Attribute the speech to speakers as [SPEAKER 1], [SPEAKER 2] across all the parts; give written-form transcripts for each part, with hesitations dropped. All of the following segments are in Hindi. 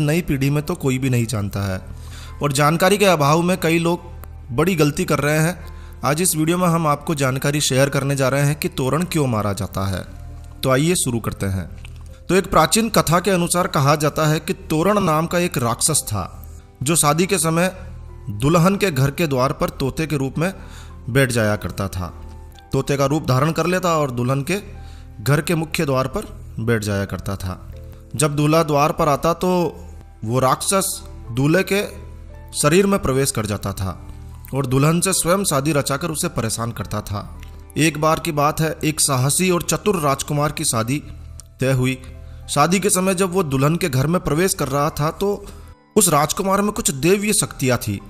[SPEAKER 1] नई पीढ़ी में तो कोई भी नहीं जानता है और जानकारी के अभाव में कई लोग बड़ी गलती कर रहे हैं। आज इस वीडियो में हम आपको जानकारी शेयर करने जा रहे हैं कि तोरण क्यों मारा जाता है। तो आइए शुरू करते हैं। तो एक प्राचीन कथा के अनुसार कहा जाता है कि तोरण नाम का एक राक्षस था जो शादी के समय दुल्हन के घर के द्वार पर तोते के रूप में बैठ जाया करता था। तोते का रूप धारण कर लेता और दुल्हन के घर के मुख्य द्वार पर बैठ जाया करता था। जब दूल्हा द्वार पर आता तो वो राक्षस दूल्हे के शरीर में प्रवेश कर जाता था और दुल्हन से स्वयं शादी रचाकर उसे परेशान करता था। एक बार की बात है, एक साहसी और चतुर राजकुमार की शादी तय हुई। शादी के समय जब वो दुल्हन के घर में प्रवेश कर रहा था तो उस राजकुमार में कुछ दैवीय शक्तियां थी।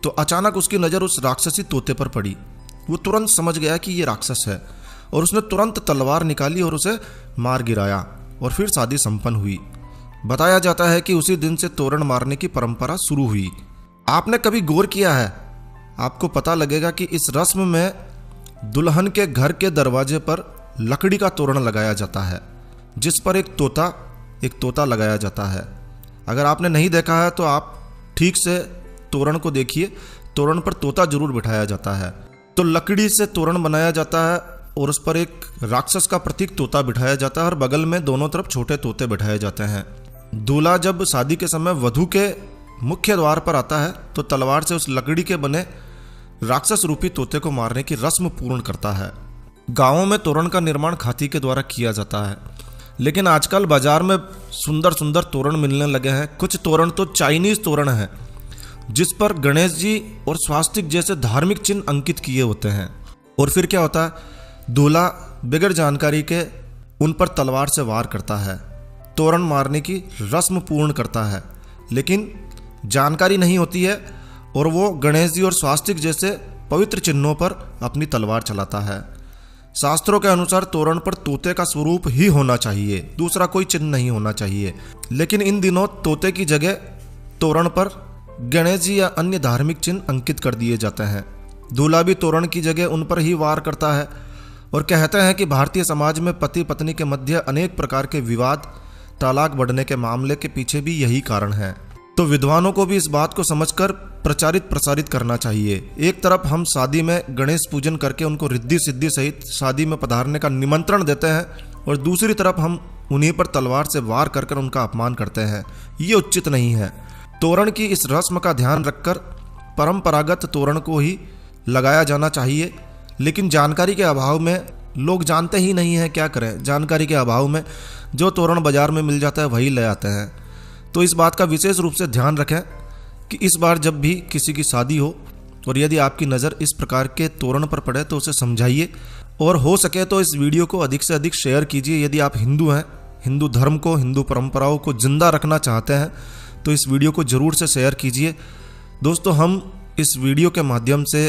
[SPEAKER 1] तो अचानक उसकी नज़र उस राक्षसी तोते पर पड़ी। वो तुरंत समझ गया कि ये राक्षस है और उसने तुरंत तलवार निकाली और उसे मार गिराया और फिर शादी संपन्न हुई। बताया जाता है कि उसी दिन से तोरण मारने की परंपरा शुरू हुई। आपने कभी गौर किया है? आपको पता लगेगा कि इस रस्म में दुल्हन के घर के दरवाजे पर लकड़ी का तोरण लगाया जाता है जिस पर एक तोता लगाया जाता है। अगर आपने नहीं देखा है तो आप ठीक से तोरण को देखिए। तोरण पर तोता जरूर बिठाया जाता है। तो लकड़ी से तोरण बनाया जाता है और उस पर एक राक्षस का प्रतीक तोता बिठाया जाता है और बगल में दोनों तरफ छोटे तोते बिठाए जाते हैं। दूल्हा जब शादी के समय वधू के मुख्य द्वार पर आता है तो तलवार से उस लकड़ी के बने राक्षस रूपी तोते को मारने की रस्म पूर्ण करता है। गांवों में तोरण का निर्माण खाती के द्वारा किया जाता है, लेकिन आजकल बाजार में सुंदर सुंदर तोरण मिलने लगे हैं। कुछ तोरण तो चाइनीज तोरण है जिस पर गणेश जी और स्वास्तिक जैसे धार्मिक चिन्ह अंकित किए होते हैं। और फिर क्या होता है, दूल्हा बगैर जानकारी के उन पर तलवार से वार करता है, तोरण मारने की रस्म पूर्ण करता है, लेकिन जानकारी नहीं होती है और वो गणेश जी और स्वास्तिक जैसे पवित्र चिन्हों पर अपनी तलवार चलाता है। शास्त्रों के अनुसार तोरण पर तोते का स्वरूप ही होना चाहिए, दूसरा कोई चिन्ह नहीं होना चाहिए। लेकिन इन दिनों तोते की जगह तोरण पर गणेश जी या अन्य धार्मिक चिन्ह अंकित कर दिए जाते हैं। दूल्हा भी तोरण की जगह उन पर ही वार करता है और कहते हैं कि भारतीय समाज में पति पत्नी के मध्य अनेक प्रकार के विवाद, तलाक बढ़ने के मामले के पीछे भी यही कारण है। तो विद्वानों को भी इस बात को समझकर प्रचारित प्रसारित करना चाहिए। एक तरफ हम शादी में गणेश पूजन करके उनको रिद्धि सिद्धि सहित शादी में पधारने का निमंत्रण देते हैं और दूसरी तरफ हम उन्हीं पर तलवार से वार कर उनका अपमान करते हैं। ये उचित नहीं है। तोरण की इस रस्म का ध्यान रखकर परंपरागत तोरण को ही लगाया जाना चाहिए, लेकिन जानकारी के अभाव में लोग जानते ही नहीं हैं। क्या करें, जानकारी के अभाव में जो तोरण बाजार में मिल जाता है वही ले आते हैं। तो इस बात का विशेष रूप से ध्यान रखें कि इस बार जब भी किसी की शादी हो और यदि आपकी नज़र इस प्रकार के तोरण पर पड़े तो उसे समझाइए और हो सके तो इस वीडियो को अधिक से अधिक शेयर कीजिए। यदि आप हिंदू हैं, हिंदू धर्म को, हिंदू परंपराओं को जिंदा रखना चाहते हैं तो इस वीडियो को ज़रूर से शेयर कीजिए। दोस्तों, हम इस वीडियो के माध्यम से